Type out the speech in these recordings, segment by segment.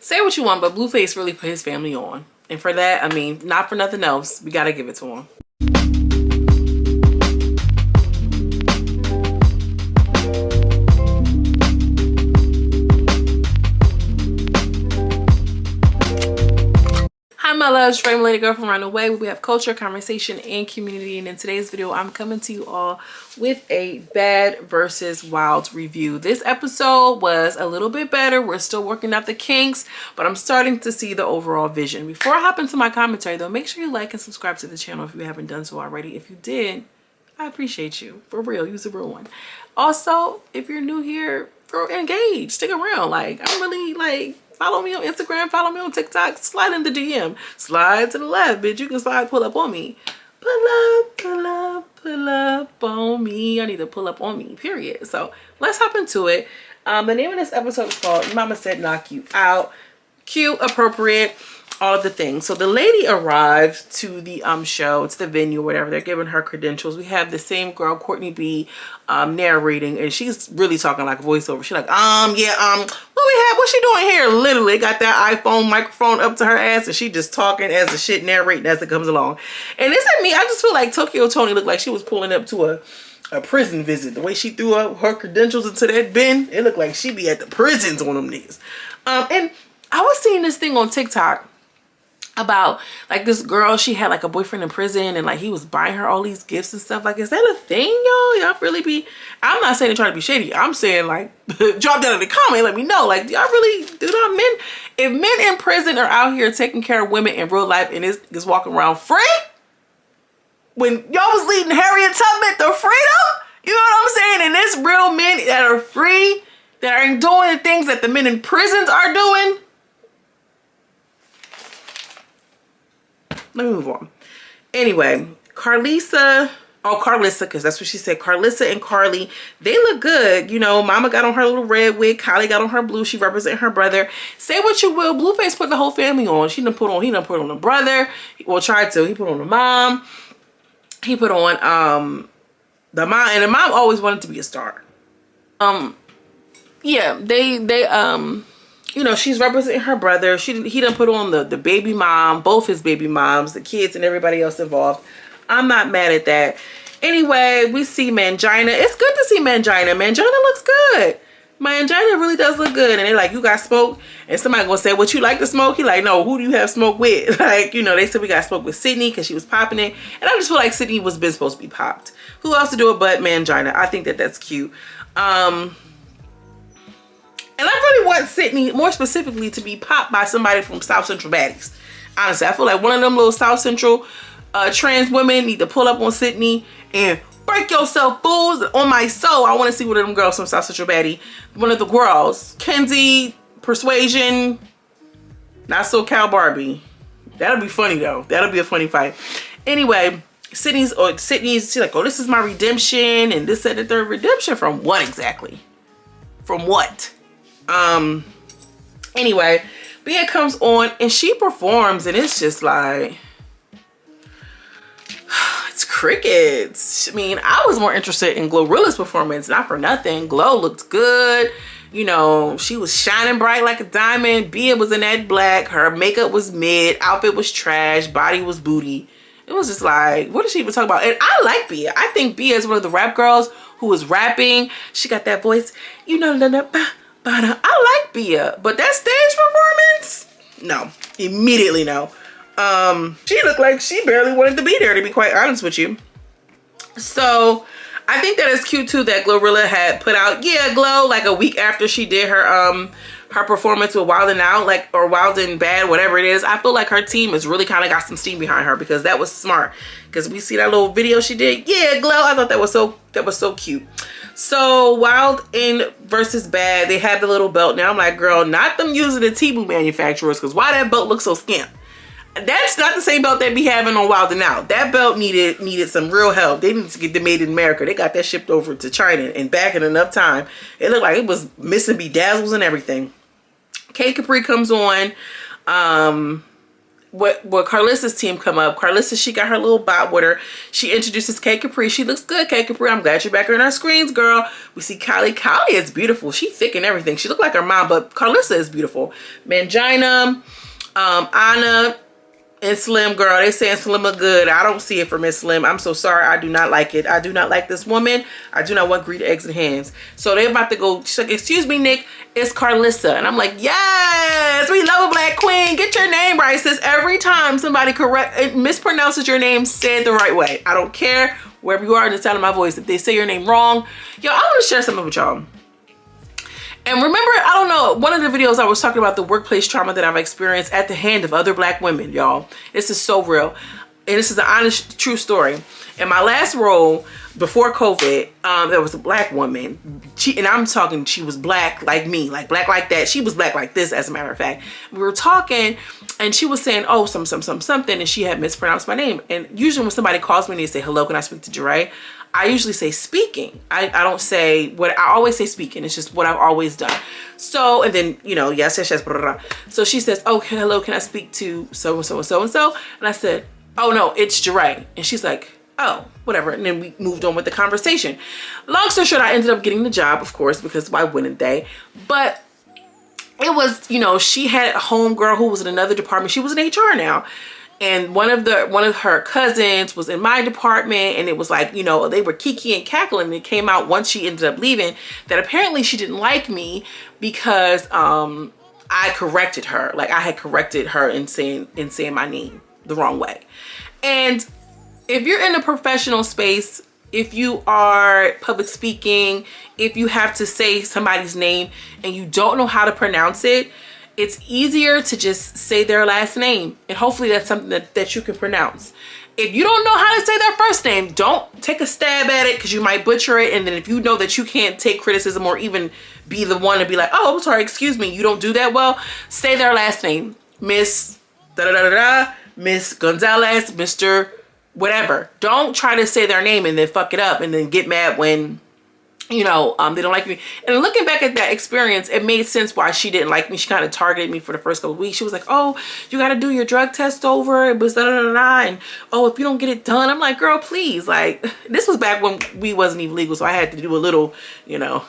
Say what you want, but Blueface really put his family on. And for that, I mean, not for nothing else, we gotta give it to him. Hi my loves, frame lady girl from around the way, where we have culture, conversation, and community. And in today's video, I'm coming to you all with a bad versus wild review. This episode was a little bit better. We're still working out the kinks, but I'm starting to see the overall vision. Before I hop into my commentary though, make sure you like and subscribe to the channel if you haven't done so already. If you did, I appreciate you. For real, you're a real one. Also, if you're new here, engage, stick around. Like, I'm really like, follow me on Instagram, follow me on TikTok, slide in the DM. Slide to the left, bitch. You can slide, pull up on me. Pull up on me. I need to pull up on me, period. So let's hop into it. The name of this episode is called Mama Said Knock You Out. Cute, appropriate, all of the things. So the lady arrived to the show, it's the venue, whatever. They're giving her credentials. We have the same girl, Courtney B, narrating, and she's really talking like a voiceover. She's like, what's she doing here? Literally got that iPhone microphone up to her ass, and she just talking as the shit, narrating as it comes along. And this ain't me. I just feel like Tokyo Toni looked like she was pulling up to a prison visit. The way she threw up her credentials into that bin, it looked like she be at the prisons on them niggas. And I was seeing this thing on TikTok about like this girl, she had like a boyfriend in prison, and like he was buying her all these gifts and stuff. Like, is that a thing, y'all really be, I'm not saying to try to be shady, I'm saying like drop down in the comment, let me know, like, do y'all really do that? Men, if men in prison are out here taking care of women in real life and is walking around free, when y'all was leading Harriet Tubman to freedom, you know what I'm saying, and there's real men that are free, that are doing the things that the men in prisons are doing. Let me move on. Anyway, KARLISSA, because that's what she said. KARLISSA and Carly, they look good. You know, Mama got on her little red wig. Kylie got on her blue. She represent her brother. Say what you will, Blueface put the whole family on. He done put on the brother. Well, tried to. He put on the mom. He put on the mom, and the mom always wanted to be a star. Yeah, they you know, she's representing her brother. He done put on the baby mom, both his baby moms, the kids, and everybody else involved. I'm not mad at that. Anyway, we see Mangina. It's good to see Mangina. Mangina looks good. Mangina really does look good. And they're like, you got smoke? And somebody gonna say, what, you like to smoke? He like, no, who do you have smoke with? Like, you know, they said we got smoke with Sydney because she was popping it. And I just feel like Sydney was been supposed to be popped. Who else to do it but Mangina? I think that that's cute. And I really want Sydney, more specifically, to be popped by somebody from South Central Baddies. Honestly, I feel like one of them little South Central trans women need to pull up on Sydney and break yourself, fools. On my soul, I want to see one of them girls from South Central Baddie. One of the girls. Kenzie, Persuasion, Not So Cal Barbie. That'll be funny though. That'll be a funny fight. Anyway, Sydney's, she's like, oh, this is my redemption. And this, that, the third. Redemption from what exactly? From what? Anyway, Bia comes on and she performs, and it's just like, it's crickets. I mean, I was more interested in Glorilla's performance, not for nothing. Glow looked good. You know, she was shining bright like a diamond. Bia was in that black. Her makeup was mid. Outfit was trash. Body was booty. It was just like, what is she even talking about? And I like Bia. I think Bia is one of the rap girls who is rapping. She got that voice, you know, I like Bia, but that stage performance, no, immediately no. She looked like she barely wanted to be there, to be quite honest with you. So I think that it's cute too that Glorilla had put out, yeah, Glow, like a week after she did her performance with Wild and Out, like, or Wild and Bad, whatever it is. I feel like her team has really kind of got some steam behind her, because that was smart. Because we see that little video she did, yeah, Glow. I thought that was so cute. So Wild and versus Bad, they have the little belt. Now I'm like, girl, not them using the Temu manufacturers, because why that belt looks so skimp? That's not the same belt they be having on Wild and Out. That belt needed some real help. They need to get them made in America. They got that shipped over to China and back in enough time. It looked like it was missing bedazzles and everything. K Capri comes on. what KARLISSA's team come up. KARLISSA, she got her little bot with her. She introduces K Capri. She looks good, K Capri. I'm glad you're back on our screens, girl. We see Kylie. Kylie is beautiful. She thick and everything. She looked like her mom, but KARLISSA is beautiful. Mangina, Anna, and Slim, girl. They saying Slim look good. I don't see it for Miss Slim. I'm so sorry. I do not like it. I do not like this woman. I do not want greedy eggs and hams. So they're about to go. She's like, excuse me, Nick. It's KARLISSA. And I'm like, yes, we love a black queen. Get your name right, sis. Every time somebody mispronounces your name, say it the right way. I don't care wherever you are in the sound of my voice. If they say your name wrong, yo, I want to share something with y'all. And remember, I don't know, one of the videos I was talking about the workplace trauma that I've experienced at the hand of other black women, y'all. This is so real. And this is an honest, true story. In my last role before COVID, there was a black woman. And I'm talking, she was black like me, like black like that. She was black like this, as a matter of fact. We were talking and she was saying, oh, something. And she had mispronounced my name. And usually when somebody calls me and they say, hello, can I speak to Jeray? I usually say speaking. I don't say what I always say speaking. It's just what I've always done. So, and then, you know, yes, blah, blah, blah. So she says, oh, hello, can I speak to so-and-so and so-and-so? And I said, oh no, it's Jeray. And she's like, oh, whatever. And then we moved on with the conversation. Long story short, I ended up getting the job, of course, because why wouldn't they? But it was, you know, she had a homegirl who was in another department. She was in HR now. And one of her cousins was in my department, and it was like, you know, they were kiki and cackling. And it came out once she ended up leaving that apparently she didn't like me because I corrected her. Like I had corrected her in saying my name the wrong way. And if you're in a professional space, if you are public speaking, if you have to say somebody's name and you don't know how to pronounce it, it's easier to just say their last name. And hopefully that's something that you can pronounce. If you don't know how to say their first name, don't take a stab at it because you might butcher it. And then if you know that you can't take criticism or even be the one to be like, oh, I'm sorry, excuse me, you don't do that well, say their last name. Miss da-da-da-da-da, Miss Gonzalez, Mr. whatever. Don't try to say their name and then fuck it up and then get mad when, you know, they don't like me. And looking back at that experience, it made sense why she didn't like me. She kind of targeted me for the first couple of weeks. She was like, oh, you got to do your drug test over. It was da-da-da-da. And, oh, if you don't get it done. I'm like, girl, please. Like, this was back when we wasn't even legal. So I had to do a little, you know,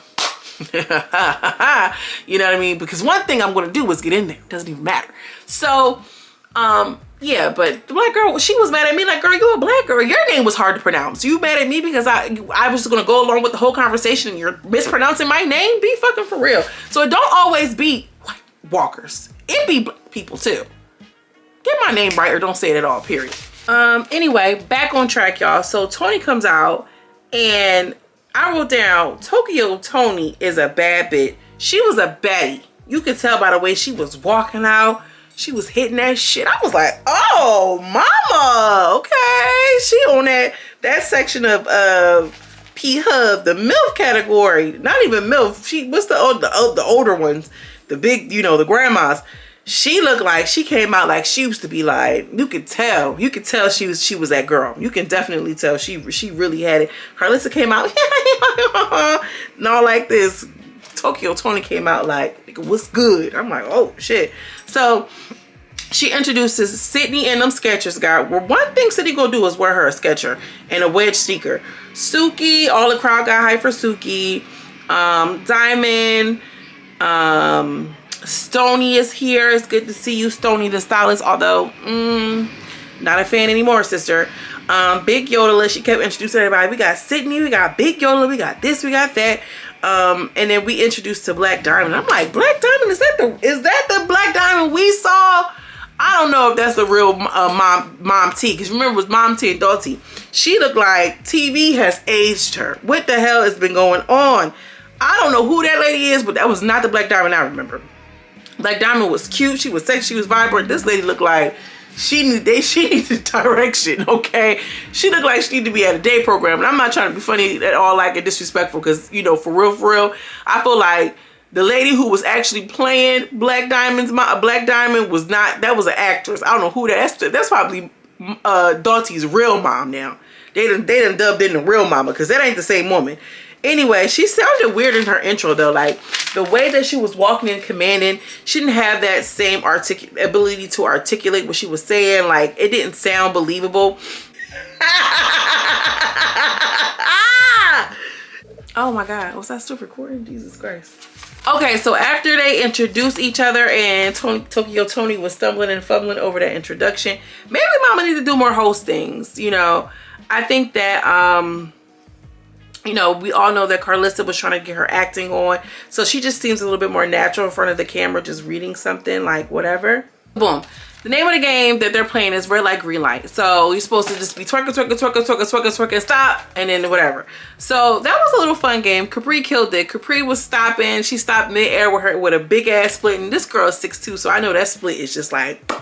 you know what I mean? Because one thing I'm going to do is get in there. It doesn't even matter. So, yeah, but the black girl, she was mad at me like, girl, you're a black girl. Your name was hard to pronounce. You mad at me because I was just going to go along with the whole conversation and you're mispronouncing my name? Be fucking for real. So it don't always be white walkers. It be black people too. Get my name right or don't say it at all, period. Anyway, back on track, y'all. So Toni comes out and I wrote down, Tokyo Toni is a bad bitch. She was a baddie. You could tell by the way she was walking out. She was hitting that shit. I was like, oh, mama, okay. She on that section of P-Hub, the MILF category. Not even MILF. What's the older ones? The big, you know, the grandmas. She looked like she came out like she used to be like, you could tell she was that girl. You can definitely tell she really had it. KARLISSA came out not like this. Tokyo Toni came out like, what's good? I'm like, oh shit. So she introduces Sydney and them Skechers guy. Well, one thing Sydney gonna do is wear her a Sketcher and a wedge sneaker. Suki, all the crowd got hyped for Suki. Diamond, Stony is here. It's good to see you, Stony the stylist, although not a fan anymore, sister. Big Yodeler, she kept introducing everybody. We got Sydney, we got Big Yodeler, we got this, we got that. And then we introduced to Black Diamond. I'm like, Black Diamond, is that the Black Diamond we saw? I don't know if that's the real Mom T, because remember it was Mom T and Dottie. She looked like TV has aged her. What the hell has been going on? I don't know who that lady is, but that was not the Black Diamond I remember. Black Diamond was cute, she was sexy, she was vibrant. This lady looked like she needed direction, okay? She looked like she needed to be at a day program. And I'm not trying to be funny at all, like, and disrespectful, because, you know, for real, I feel like the lady who was actually playing Black Diamond was not, that was an actress. I don't know who that's probably Dottie's real mom now. They done dubbed in the real mama, because that ain't the same woman. Anyway, she sounded weird in her intro though. Like the way that she was walking and commanding, she didn't have that same ability to articulate what she was saying. Like it didn't sound believable. Oh my God, was that still recording? Jesus Christ. Okay, so after they introduced each other and Tokyo Toni was stumbling and fumbling over that introduction, maybe Mama need to do more host things. You know, I think that you know, we all know that KARLISSA was trying to get her acting on, so she just seems a little bit more natural in front of the camera, just reading something, like whatever. Boom. The name of the game that they're playing is red light, green light. So you're supposed to just be twerking, twerking, twerking, twerking, twerking, twerking, stop, and then whatever. So that was a little fun game. Capri killed it. Capri was stopping. She stopped mid-air with a big ass split, and this girl is 6'2", so I know that split is just like,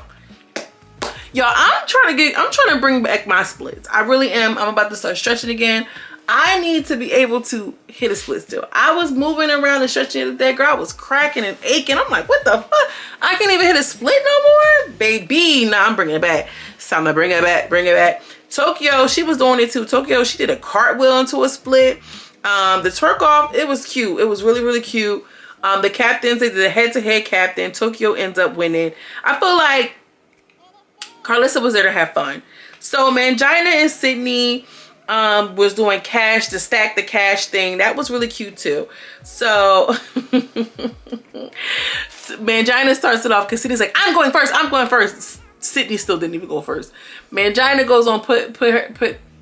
y'all, I'm trying to bring back my splits. I really am. I'm about to start stretching again. I need to be able to hit a split still. I was moving around and stretching it. That girl was cracking and aching. I'm like, what the fuck? I can't even hit a split no more? Baby, nah, I'm bringing it back. It's time to bring it back, bring it back. Tokyo, she was doing it too. Tokyo, she did a cartwheel into a split. The twerk off, it was cute. It was really, really cute. The captains, they did a head-to-head captain. Tokyo ends up winning. I feel like KARLISSA was there to have fun. So Mangina and Sydney was doing cash, to stack the cash thing. That was really cute too. So Mangina starts it off because Sydney's like, I'm going first, I'm going first. Sydney still didn't even go first. Mangina goes on, put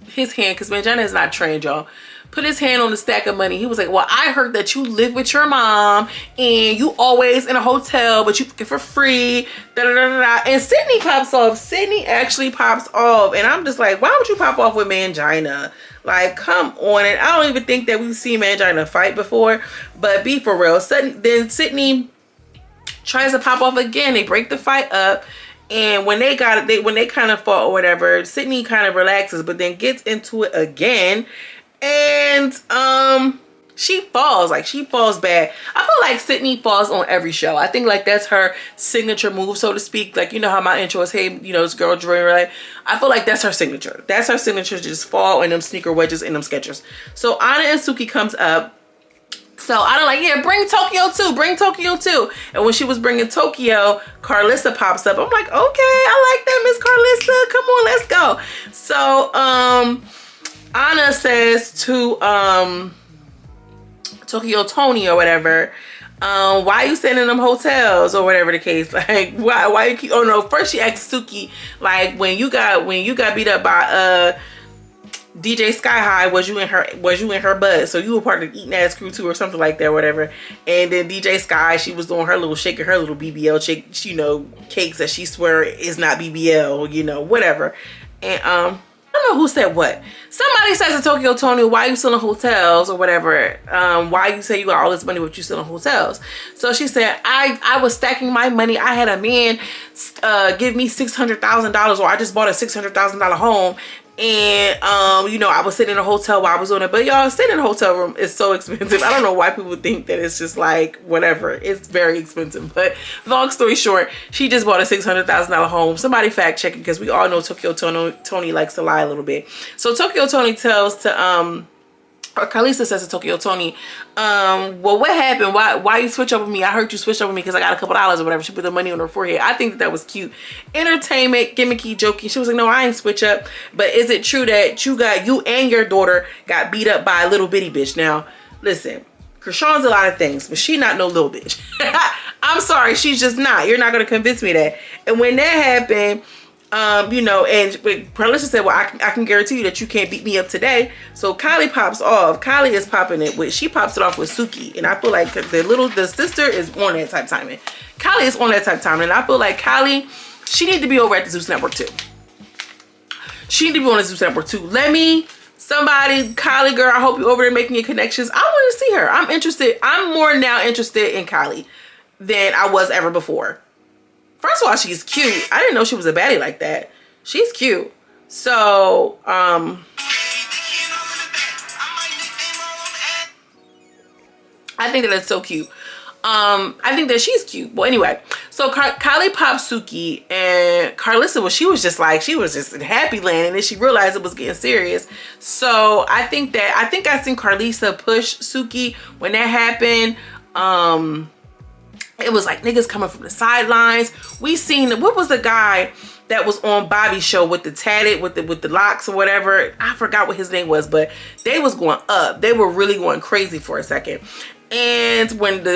his hand, because Mangina is not trained, y'all. Put his hand on the stack of money. He was like, well, I heard that you live with your mom and you always in a hotel, but you get for free. Da, da, da, da. And Sydney pops off. Sydney actually pops off. And I'm just like, why would you pop off with Mangina? Like, come on. And I don't even think that we've seen Mangina fight before. But be for real. Then Sydney tries to pop off again. They break the fight up. And when they got it, when they kind of fought or whatever, Sydney kind of relaxes, but then gets into it again. And she falls, like she falls bad. I feel like Sydney falls on every show. I think like that's her signature move, so to speak. Like, you know how my intro is, hey, you know, this girl drawing, right? I feel like that's her signature. That's her signature, to just fall in them sneaker wedges in them Skechers. So Anna and Suki comes up. So Anna like, yeah, bring Tokyo too, bring Tokyo too. And when she was bringing Tokyo, KARLISSA pops up. I'm like, okay, I like that, Miss KARLISSA. Come on, let's go. So Anna says to Tokyo Toni or whatever, why you staying in them hotels or whatever the case, like why you keep, oh no, first she asked Suki, like when you got beat up by DJ Sky High, was you in her butt, so you were part of the eating ass crew too or something like that, whatever. And then DJ Sky, she was doing her little shaking her little BBL shake, you know, cakes that she swear is not BBL, you know, whatever. And I don't know who said what. Somebody says to Tokyo Toni, why you still in hotels or whatever? Why you say you got all this money but you still in hotels? So she said, I was stacking my money. I had a man give me $600,000, or I just bought a $600,000 home. And you know, I was sitting in a hotel while I was doing it. But y'all, sitting in a hotel room is so expensive. I don't know why people think that it's just like whatever. It's very expensive. But long story short, she just bought a $600,000 home. Somebody fact check it, because we all know Tokyo Toni likes to lie a little bit. So Tokyo Toni tells to or KARLISSA says to Tokyo Toni, well, what happened? Why you switch up with me? I heard you switched up with me because I got a couple dollars or whatever. She put the money on her forehead. I think that was cute. Entertainment, gimmicky, jokey. She was like, no, I ain't switch up. But is it true that you and your daughter got beat up by a little bitty bitch? Now, listen, Krishan's a lot of things, but she not no little bitch. I'm sorry, she's just not. You're not going to convince me that. And when that happened, you know, and KARLISSA said, well, I can guarantee you that you can't beat me up today. So Kylie pops off. Kylie is popping it with, she pops it off with Suki. And I feel like the sister is on that type timing. Kylie is on that type timing. And I feel like Kylie, she need to be over at the Zeus Network too. She need to be on the Zeus Network too. Somebody, Kylie girl, I hope you're over there making your connections. I want to see her. I'm interested. I'm more now interested in Kylie than I was ever before. First of all, she's cute. I didn't know she was a baddie like that. She's cute. So, I think that it's so cute. I think that she's cute. Well, anyway, So Kylie popped Suki, and Karlissa was, she was just in happy land, and then she realized it was getting serious. So I think I seen Karlissa push Suki when that happened. It was like niggas coming from the sidelines. We seen, what was the guy that was on Bobby's show with the tatted, with the locks or whatever? I forgot what his name was, but they was going up. They were really going crazy for a second. And when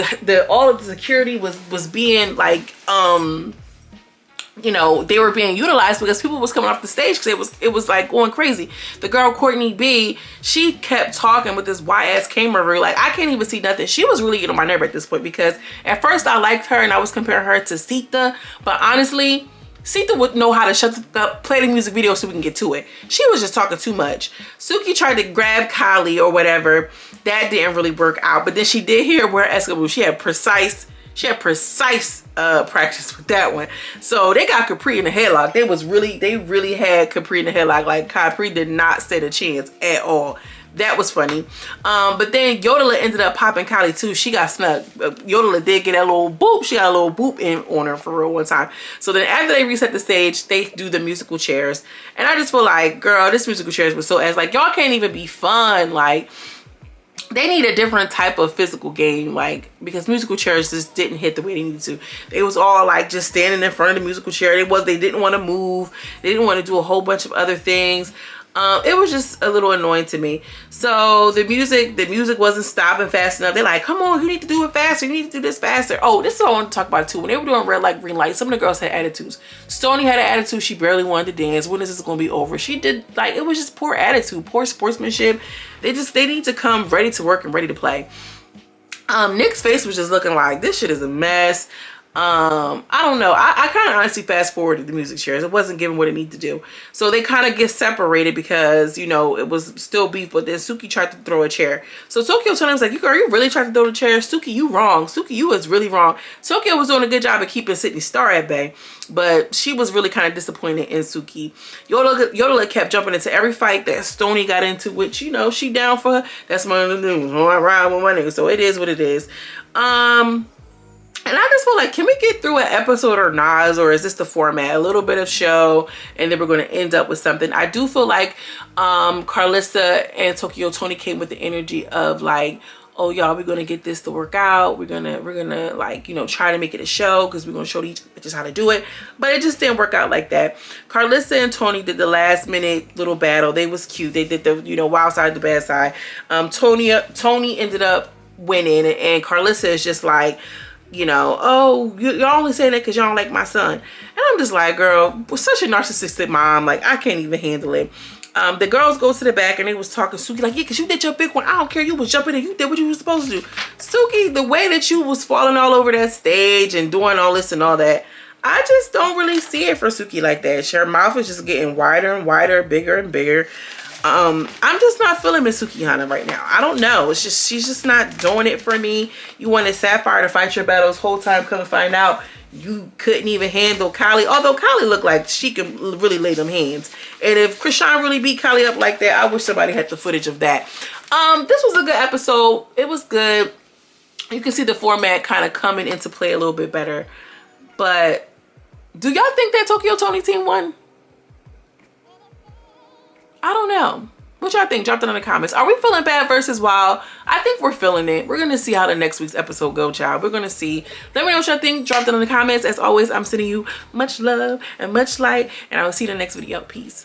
all of the security was being like, you know, they were being utilized because people was coming off the stage because it was like going crazy. The girl Courtney B, she kept talking with this white-ass camera. Like, I can't even see nothing. She was really getting on my nerve at this point because at first I liked her and I was comparing her to Sita, but honestly, Sita would know how to shut up, play the music video so we can get to it. She was just talking too much. Suki tried to grab Kylie or whatever. That didn't really work out. But then she did hear where Escalating. She had precise practice with that one. So they got Capri in the headlock. They really had Capri in the headlock. Like, Capri did not stand a chance at all. That was funny. But then Yodeler ended up popping Kylie too. She got snuck. Yodeler did get that little boop. She got a little boop in on her for real one time. So then after they reset the stage, they do the musical chairs. And I just feel like, girl, this musical chairs was so ass. Like, y'all can't even be fun. Like, they need a different type of physical game, like, because musical chairs just didn't hit the way they needed to. They was all like just standing in front of the musical chair. They didn't want to move. They didn't want to do a whole bunch of other things. It was just a little annoying to me. So the music wasn't stopping fast enough. They're like, come on, you need to do it faster. You need to do this faster. Oh, this is what I want to talk about too. When they were doing red light, green light, some of the girls had attitudes. Stoney had an attitude. She barely wanted to dance. When is this going to be over? She did, like, it was just poor attitude, poor sportsmanship. They need to come ready to work and ready to play. Nick's face was just looking like, this shit is a mess. I don't know. I kind of honestly fast forwarded the music chairs. It wasn't giving what it needed to do. So they kind of get separated because, you know, it was still beef, but then Suki tried to throw a chair. So Tokyo Tony was like, are you really trying to throw the chair? Suki, you wrong. Suki, you was really wrong. Tokyo was doing a good job of keeping Sydney Star at bay, but she was really kind of disappointed in Suki. Yodeler kept jumping into every fight that Stoney got into, which, you know, she down for her. That's my news. I ride with my nigga. So it is what it is. And I just feel like, can we get through an episode or not? Or is this the format? A little bit of show, and then we're going to end up with something. I do feel like Karlissa and Tokyo Tony came with the energy of like, oh y'all, we're going to get this to work out. We're gonna like, you know, try to make it a show because we're going to show these bitches how to do it. But it just didn't work out like that. Karlissa and Tony did the last minute little battle. They was cute. They did the, you know, wild side, the bad side. Tony ended up winning, and Karlissa is just like, you know, oh, y'all only saying that because y'all don't like my son. And I'm just like, girl, with such a narcissistic mom, like, I can't even handle it. The girls go to the back and they was talking to Suki like, yeah, because you did your big one. I don't care. You was jumping and you did what you were supposed to do. Suki, the way that you was falling all over that stage and doing all this and all that, I just don't really see it for Suki like that. Her mouth is just getting wider and wider, bigger and bigger. I'm just not feeling Miss Sukihana right now. I don't know. It's just, she's just not doing it for me. You wanted Sapphire to fight your battles whole time. Come to find out, you couldn't even handle Kylie. Although Kylie looked like she could really lay them hands. And if Krishan really beat Kylie up like that, I wish somebody had the footage of that. This was a good episode. It was good. You can see the format kind of coming into play a little bit better. But do y'all think that Tokyo Tony team won? I don't know. What y'all think? Drop it in the comments. Are we feeling bad versus wild? I think we're feeling it. We're going to see how the next week's episode go, child. We're going to see. Let me know what y'all think. Drop it in the comments. As always, I'm sending you much love and much light. And I will see you in the next video. Peace.